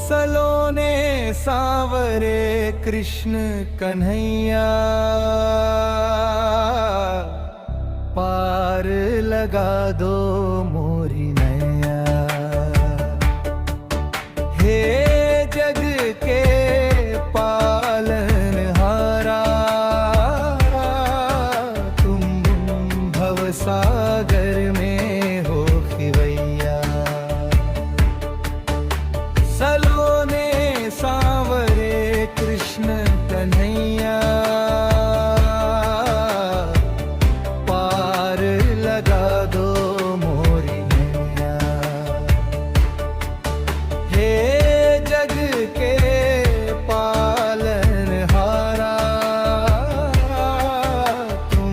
सलोने सांवरे कृष्ण कन्हैया, पार लगा दो मोरी नैया। हे जग के पालनहारा, तुम भवसागर में हो खिवैया। सलोने सांवरे कृष्ण कन्हैया, पार लगा दो मोरी नैया। हे जग के पालनहारा, तुम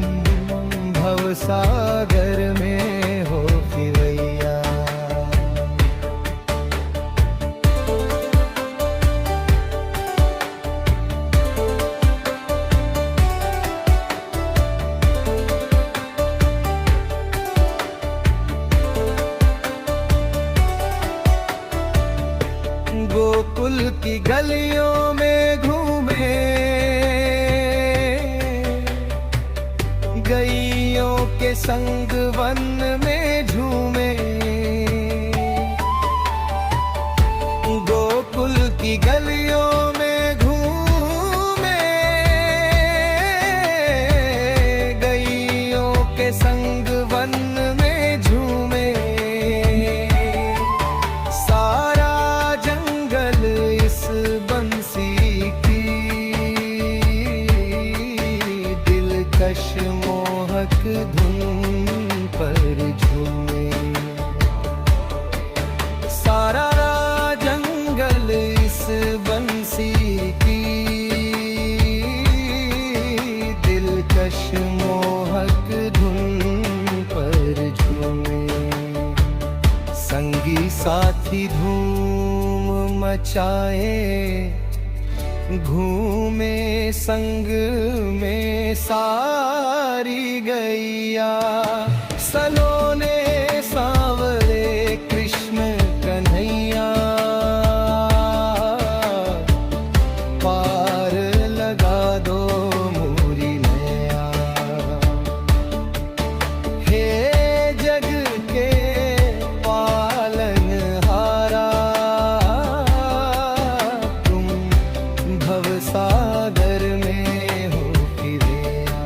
भवसागर में हो खिवैया। गोकुल की गलियों में घूमे, गैयों के संग वन में झूमे। गोकुल की गलियों में घूमे, गैयों के संग वन में झूमे। सारा जंगल इस बंसी की दिलकश मोहक धुन पर झूमे। सारा जंगल इस बंसी की दिलकश मोहक धुन पर झूमे। संगी साथी धूम मचाए, घूमे संग में सारी गैया। सलोने सांवरे कृष्ण कन्हैया, पार लगा दो मोरी नैया। हे जग के पालनहारा, तुम भवसागर में हो खिवैया।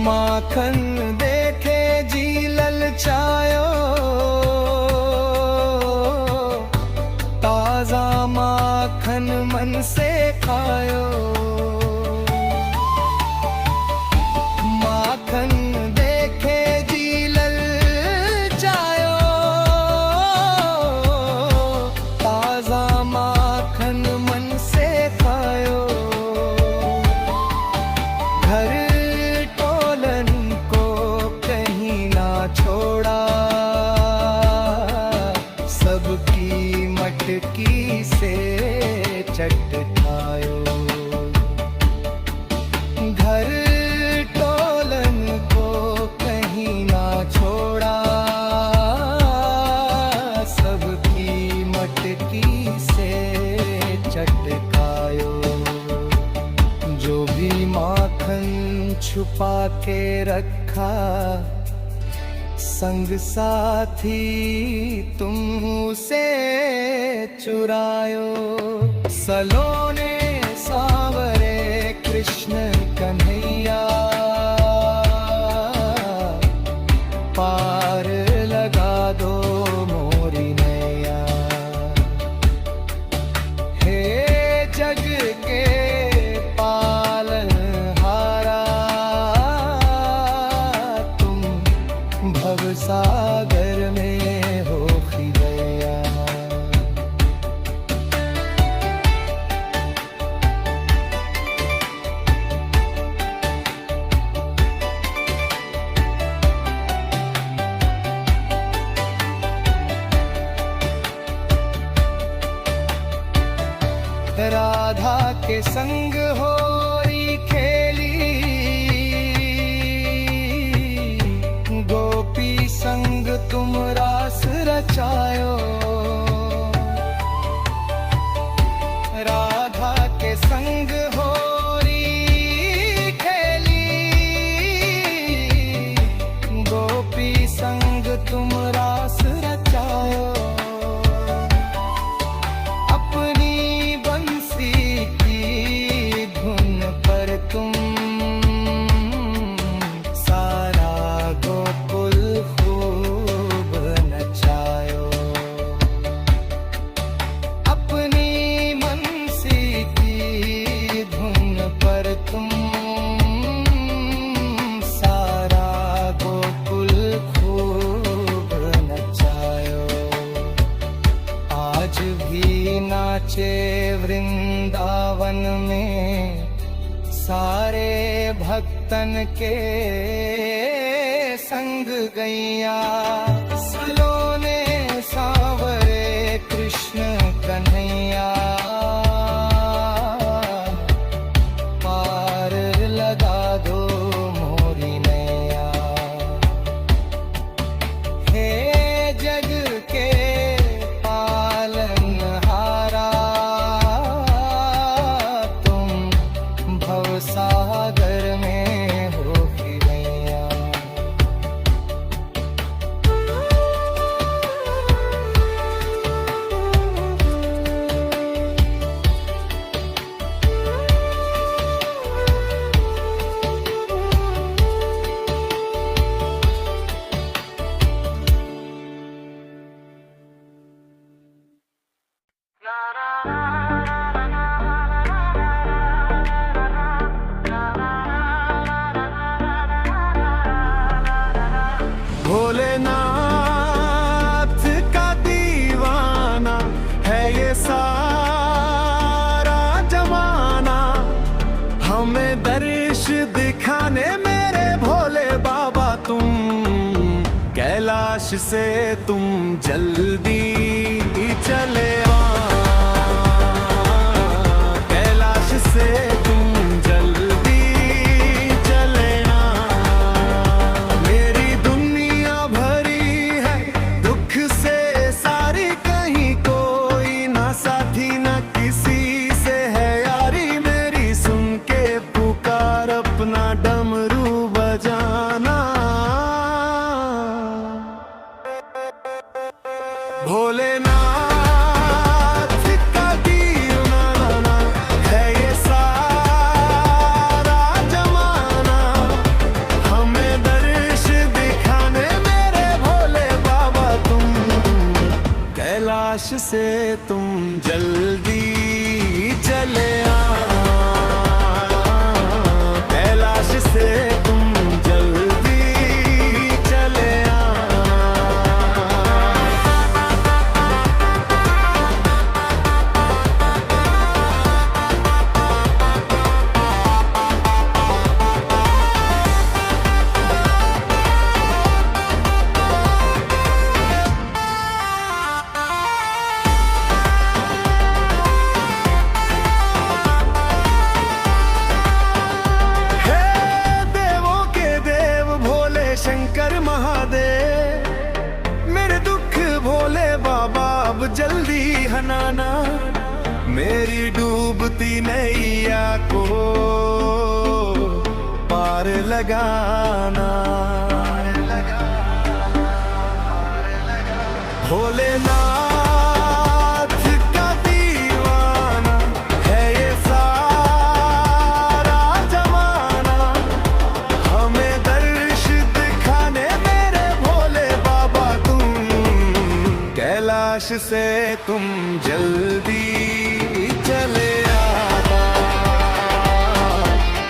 माखन देखे जी ललचायो, ताजा माखन मन से खायो। माखन देखे जी ललचायो, ताजा माखन मन से खायो। घर टोलन को कहीं ना छोड़ा, सबकी मटकी से चटकायो। घर टोलन को कहीं ना छोड़ा, सबकी मटकी से चटकायो। जो भी माखन छुपा के रखा, संग साथी तुम उसे चुरायो। सलोने सांवरे कृष्ण कन्हैया, पार लगा दो मोरी नैया। हे जग के पालनहारा, तुम भवसागर में हो खिवैया। संग होरी खेली, गोपी संग तुम रास रचायो। राधा के संग होरी खेली, गोपी संग तुम रास रचायो। अपनी बंसी की धुन पर तुम सारा गोकुल खूब नचायो। अपनी बंसी की धुन पर तुम सारा गोकुल खूब नचायो। आज भी नाचे वृंदावन में सारे भक्तन के संग गैया। सलोने सांवरे कृष्ण कन्हैया, पार लगा दो मोरी नैया। हे जग के पालनहारा, तुम भवसागर में हो खिलैया। भोलेनाथ का दीवाना है ये सारा जमाना। हमें दर्श दिखाने मेरे भोले बाबा तुम, कैलाश से तुम जल्दी चले आ। कैलाश से तुम जल्दी चले आ। मेरी दुनिया भरी है दुख से सारी, कहीं कोई ना साथी ना किसी से है यारी। मेरी सुन के पुकार अपना डमरू बजाना। भोलेनाथ का दीवाना है ये सारा जमाना। हमें दर्श दिखाने मेरे भोले बाबा तुम, कैलाश से तुम जल्दी चले आ। कैलाश से तुम जल्दी चले आ। शंकर महादेव, मेरे दुख भोले बाबा अब जल्दी हनाना। मेरी डूबती नैया को पार लगाना। भोलेनाथ का दीवाना है ये सारा जमाना। हमें दर्श दिखाने मेरे भोले बाबा तुम, कैलाश से तुम जल्दी चले आना।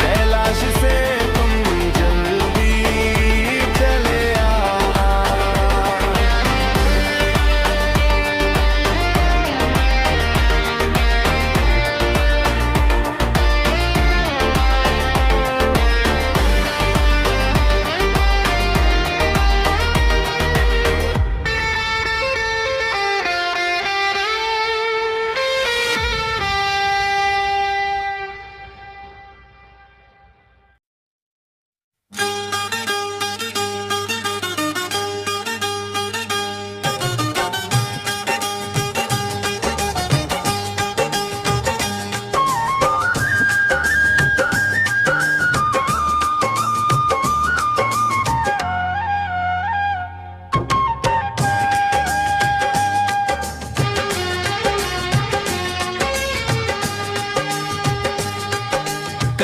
कैलाश से तुम जल्दी चले आना।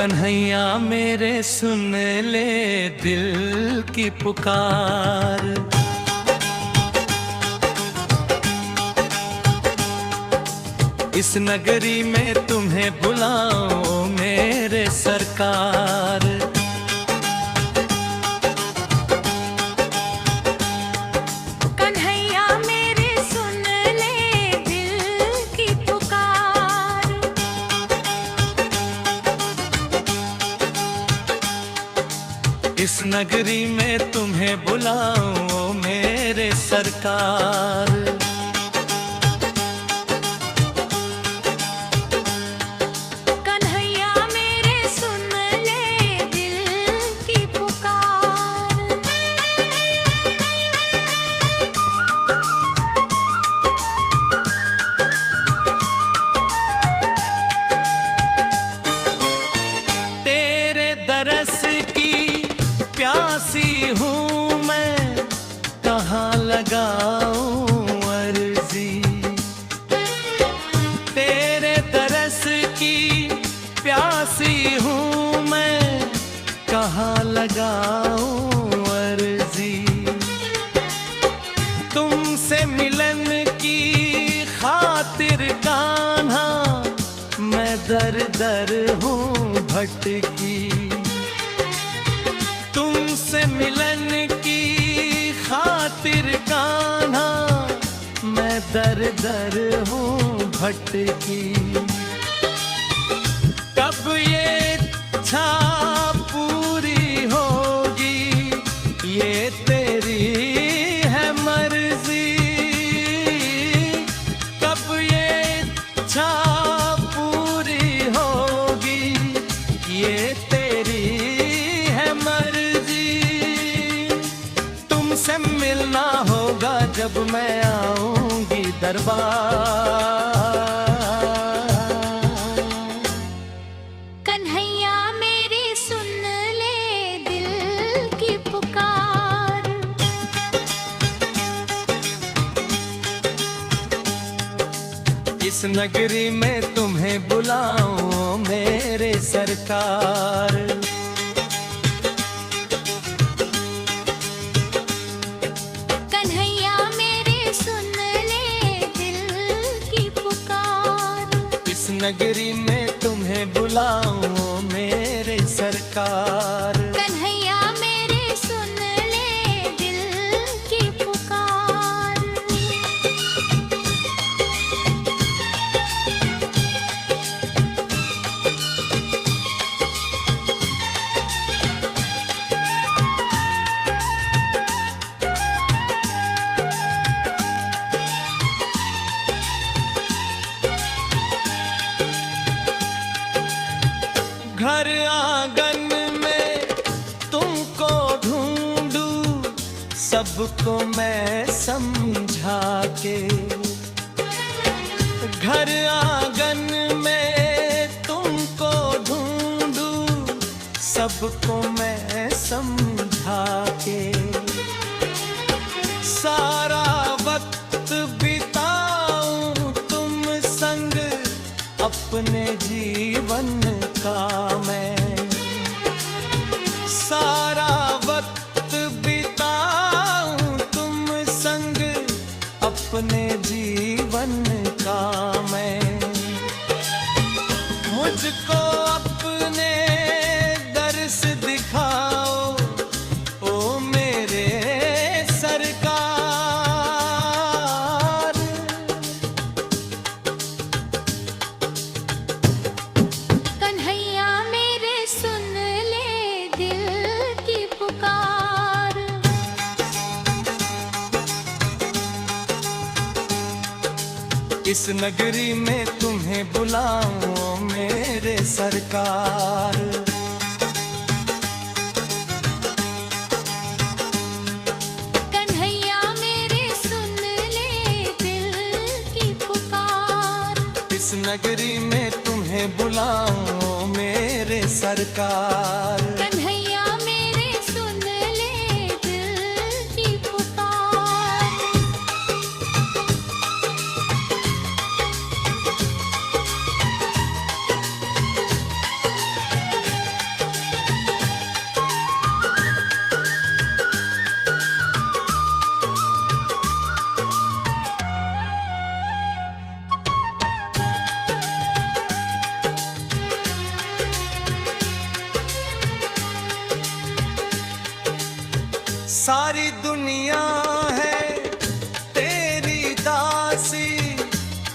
कन्हैया मेरे सुन ले दिल की पुकार। इस नगरी में तुम्हें बुलाओ मेरे सरकार। कन्हैया मेरे सुन ले दिल की पुकार। इस नगरी में तुम्हें बुलाओ मेरे सरकार। कन्हैया मेरे सुन ले दिल की पुकार। तेरे दरस की प्यासी हूँ मैं, कहाँ लगाऊं अर्जी। तेरे तरस की प्यासी हूँ मैं, कहाँ लगाऊं अर्जी। तुमसे मिलन की खातिर कान्हा मैं दर दर हूँ भटकी। तुमसे मिलन की खातिर कान्हा मैं दर दर हूँ भटकी। कब ये इच्छा पूरी होगी, ये तेरी है मर्जी। कब ये इच्छा पूरी होगी, ये तेरी है मर्जी। तुमसे मिलना होगा जब मैं आऊंगी दरबार। कन्हैया मेरे सुन ले दिल की पुकार। इस नगरी में तुम्हें बुलाऊं मेरे सरकार। कन्हैया मेरे सुन ले दिल की पुकार। इस नगरी में तुम्हें बुलाऊं मेरे सरकार। कन्हैया मेरे सुन ले दिल की पुकार। घर आंगन में तुमको ढूंढूं, सबको मैं समझा के। घर आंगन में तुमको ढूंढूं, सबको मैं समझा के। सारा वक्त बिताऊं तुम संग अपने जीवन का मैं। सारा वक्त बिताऊं तुम संग अपने जीवन का मैं। मुझको अपने दर्श दिखाओ ओ मेरे सरकार। कन्हैया मेरे सुन ले दिल की पुकार। इस नगरी में तुम्हें बुलाऊं मेरे सरकार। कन्हैया मेरे सुन ले दिल की पुकार। इस नगरी में तुम्हें बुलाऊं मेरे सरकार। कन्हैया मेरे सुन ले दिल की पुकार। सारी दुनिया है तेरी दासी,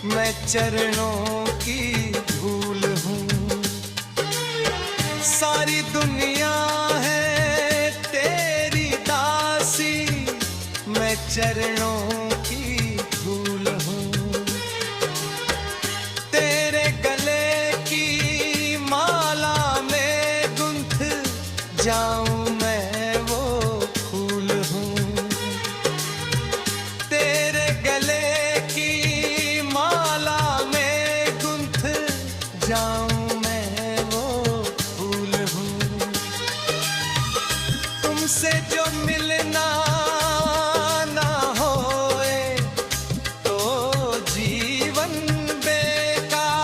मैं चरणों की धूल हूँ। सारी दुनिया है तेरी दासी, मैं चरणों की धूल हूँ। तेरे गले की माला में गुंथ जाऊं मैं वो फूल हूँ। तेरे गले की माला में गुंथ जाऊं मैं वो फूल हूँ। तुमसे जो मिलना ना होए तो जीवन बेकार।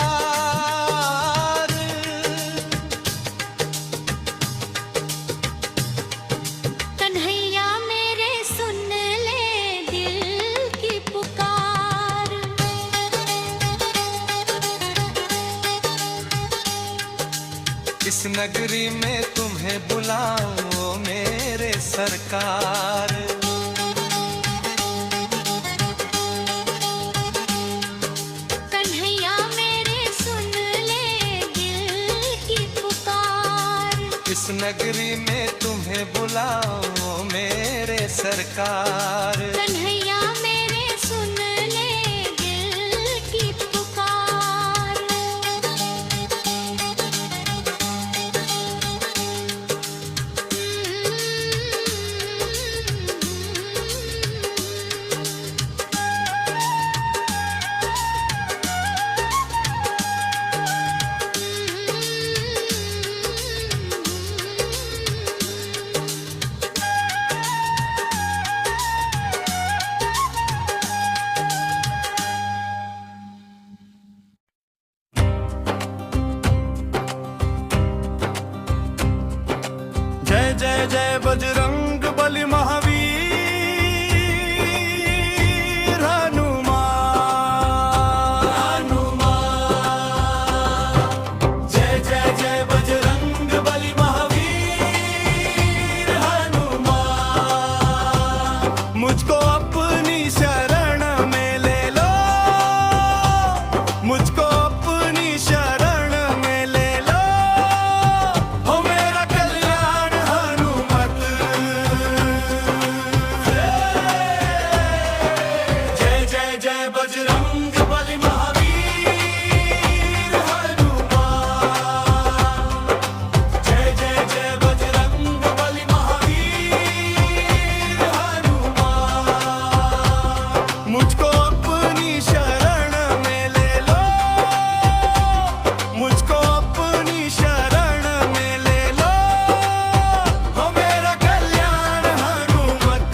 कन्हैया मेरे सुन ले दिल की पुकार। इस नगरी में तुम्हें बुलाओ मेरे सरकार। कन्हैया मेरे सुन ले दिल की पुकार। इस नगरी में तुम्हें बुलाओ मेरे सरकार। कन्हैया मेरे सुन ले दिल की पुकार। जय जय जय बजरंग बली महावीर हनुमान। जय जय जय बजरंग बली महावीर हनुमान। मुझको अपनी शरण में ले लो, मुझको अपनी शरण में ले लो। हो मेरा कल्याण हनुमत। जय जय जय बजरंग बली महावीर हनुमान। जय जय जय बजरंग बली महावीर हनुमान। मुझको अपनी शरण में ले लो, मुझको अपनी शरण में ले लो। हो मेरा कल्याण हनुमत।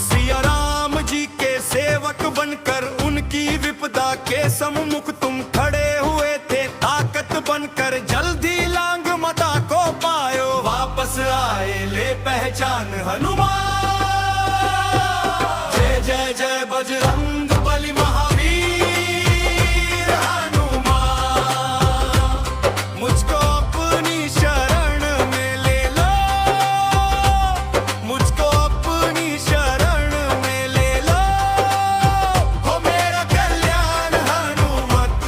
सिया राम जी के सेवक बनकर उनकी विपदा के सम्मुख तुम खड़े हुए थे ताकत बनकर। जल्दी लांग माता को पायो, वापस आए ले पहचान हनुमान। जय जय जय बजरंग बली महावीर हनुमान। मुझको अपनी शरण में ले लो, मुझको अपनी शरण में ले लो। हो मेरा कल्याण हनुमत।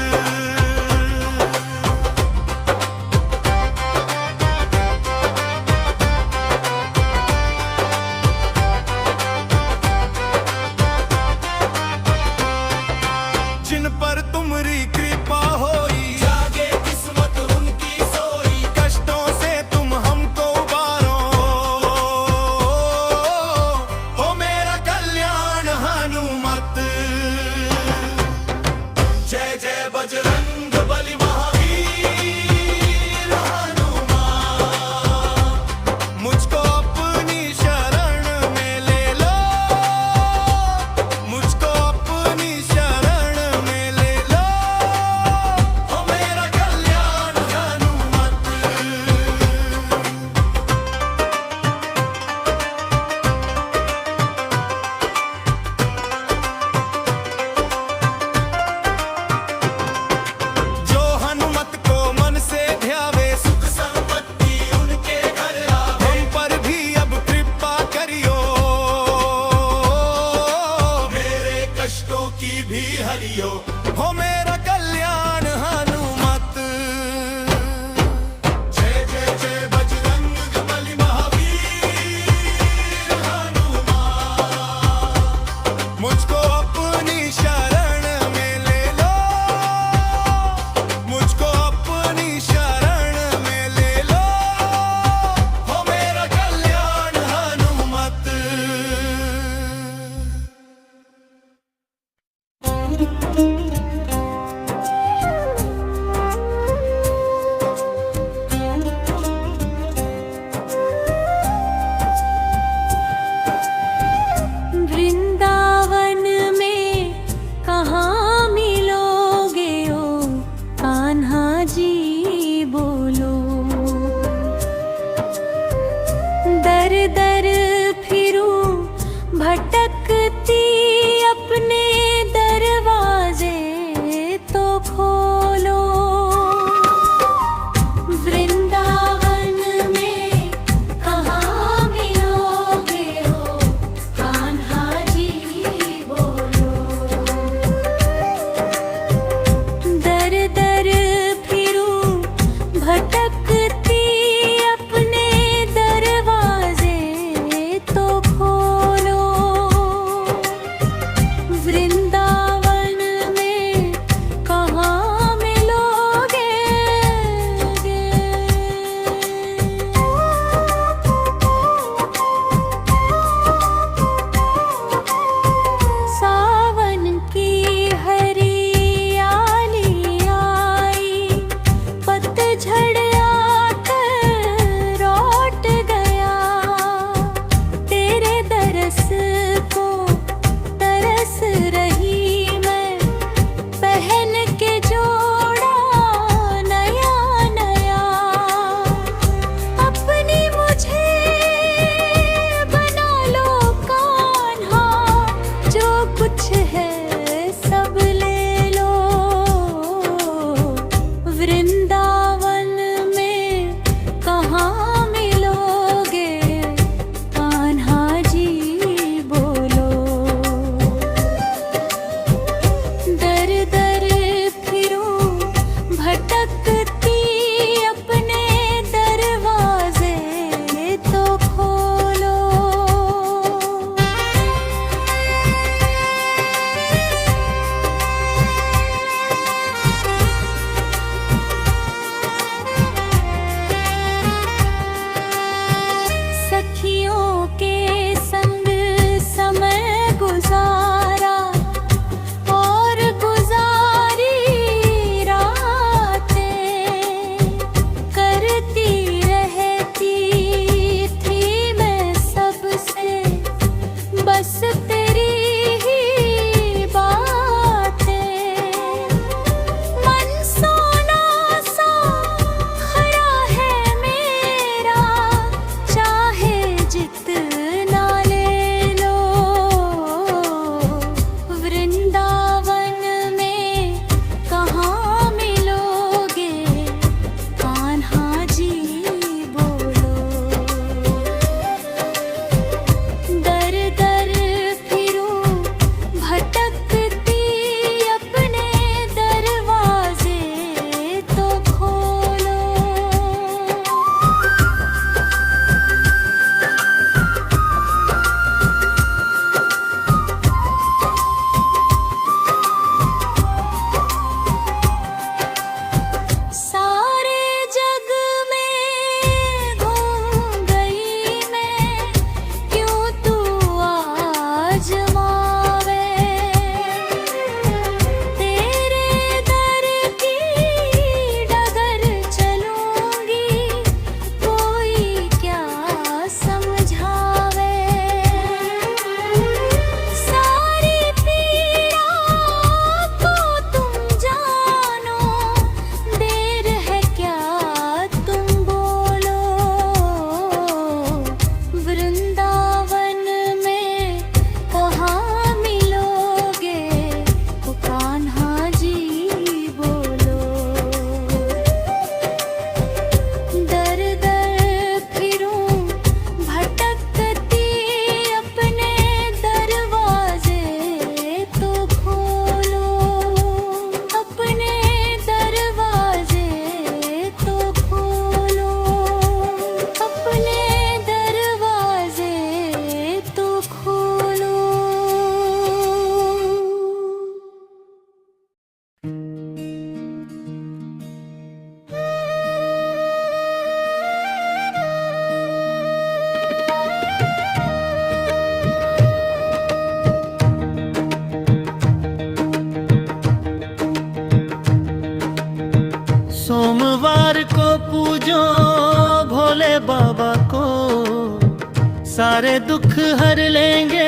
सारे दुख हर लेंगे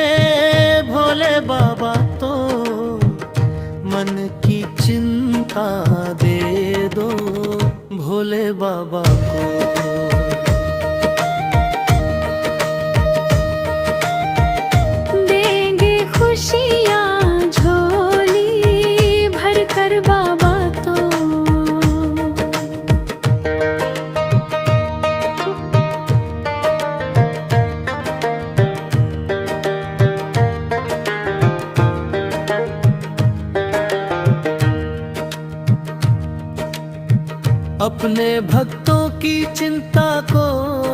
भोले बाबा तो, मन की चिंता दे दो भोले बाबा को। देंगे खुशियाँ झोली भर कर बाबा तो। अपने भक्तों की चिंता को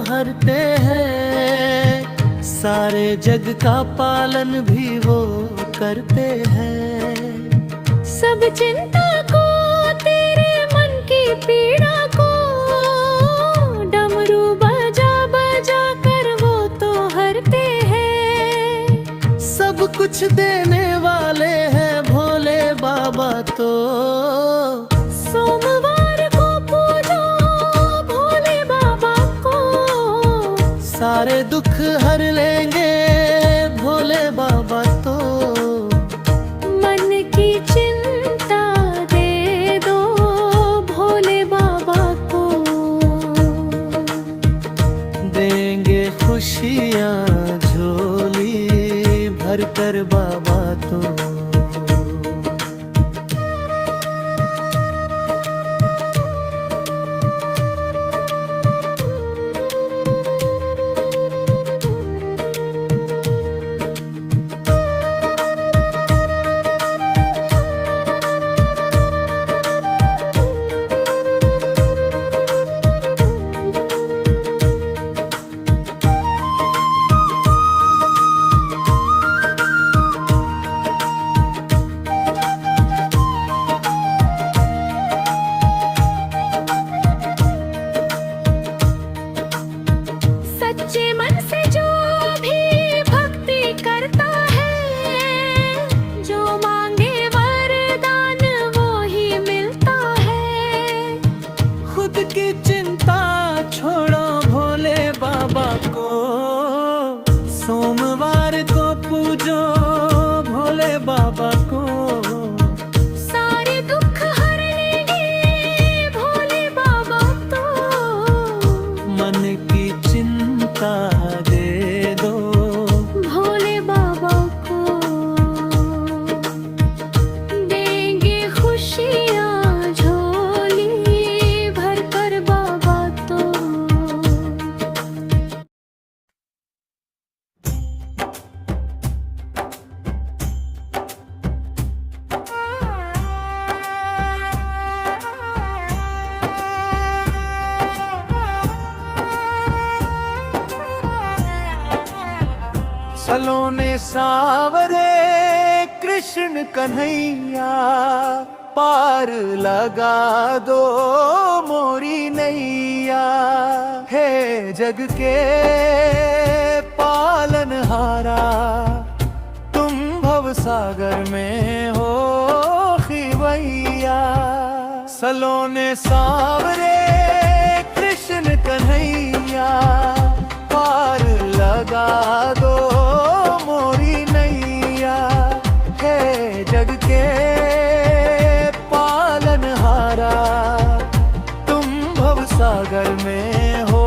हरते हैं, सारे जग का पालन भी वो करते हैं। सब चिंता को तेरे मन की पीड़ा को, डमरू बजा बजा कर वो तो हरते हैं। सब कुछ देने वाले हैं भोले बाबा तो, सोमवार को पूजो भोले बाबा को। सारे दुख हर लेंगे भोले बाबा तो, मन की चिंता दे दो भोले बाबा को। देंगे खुशियाँ झोली भर कर बाबा तो। सच्चे मन से जो भी भक्ति करता है, जो मांगे वरदान वो ही मिलता है। खुद की चिंता छोड़ो भोले बाबा को, सोमवार को पूजो भोले बाबा को। सारे दुख हर लेंगे भोले बाबा तो, मन की चिंता दे दो भोले बाबा को। देंगे खुशियाँ झोली भर कर बाबा तो। सलोने सावरे कृष्ण कन्हैया, पार लगा दो मोरी नैया। हे जग के पालनहारा, तुम भव सागर में हो खिवैया। सलोने सावरे कृष्ण कन्हैया, पार लगा दो मोरी नैया। है जग के पालनहारा, तुम भव सागर में हो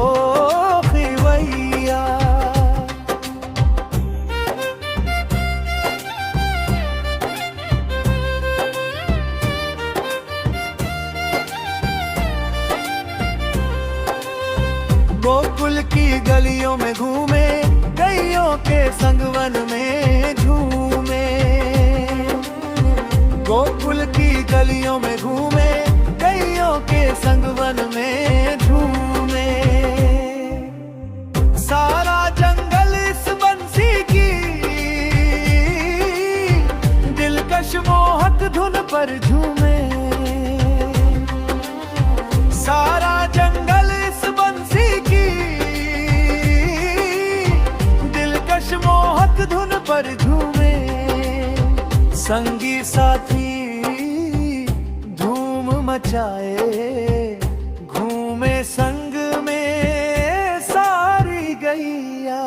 खिवैया। गोकुल की गलियों में घूमे, गैयों के संग वन में झूमे। गोकुल की गलियों में घूमे, गैयों के संग वन में झूमे। सारा जंगल इस बंसी की दिलकश मोहक धुन पर झूमे। सारा जंगल इस बंसी की दिलकश मोहक धुन पर झूमे। संगी साथी धूम मचाए, घूमे संग में सारी गैया।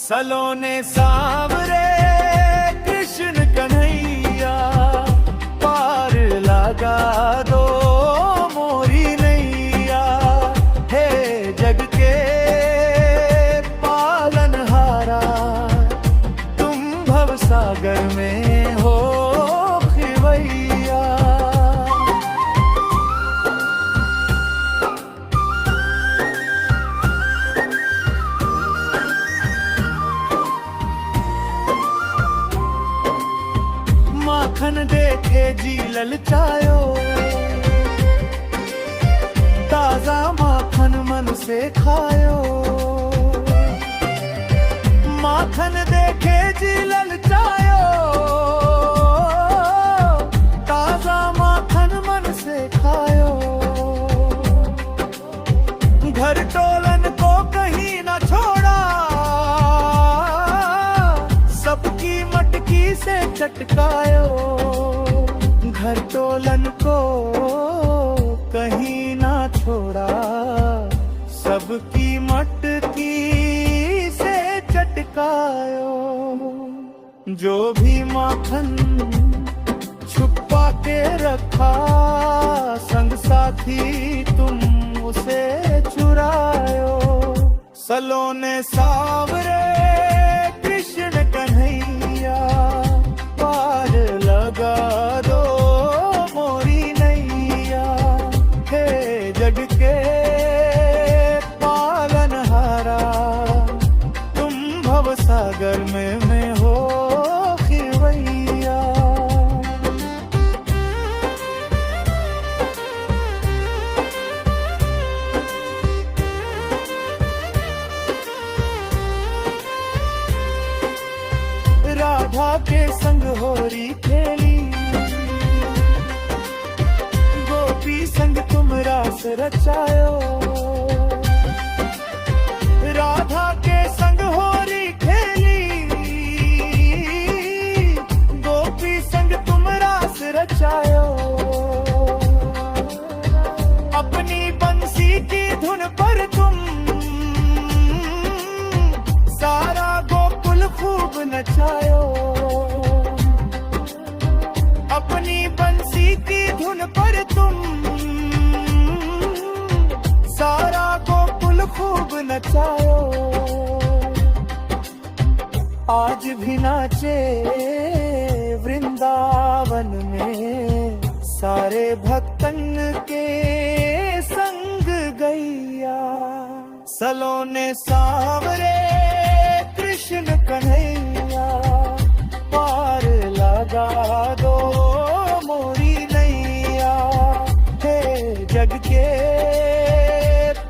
सलोने सांवरे कृष्ण कन्हैया, पार लगा दो मोरी नैया। हे जग के पालनहारा, तुम भवसागर में हो खिवैया। माखन देखे जी ललचायो, ताजा माखन मन से खायो। माखन देखे जी ललचायो, ताजा माखन मन से खायो। घर टोलन को कहीं ना छोड़ा, सबकी मटकी से चटकायो। घर टोलन को कहीं ना छोड़ा, सबकी मटकी से चटकायो। जो भी माखन छुपा के रखा, संग साथी तुम उसे चुरायो। सलोने सांवरे कृष्ण कन्हैया, पार लगा दो मोरी नैया। हे जग के पालनहारा, तुम भवसागर में हो खिवैया। राधा के संग होरी खेली, गोपी संग तुम रास रचायो। राधा के संग होरी खेली, गोपी संग तुम रास रचायो। अपनी बंसी की धुन पर तुम सारा गोकुल खूब नचायो। अपनी बंसी की धुन पर तुम सारा गोकुल खूब नचायो। आज भी नाचे वृंदावन में, सारे भक्तन के संग गैया। सलोने सांवरे कृष्ण कन्हैया, पार लगा दो मोरी नैया। हे जग के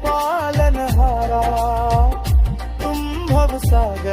पालनहारा, तुम भवसागर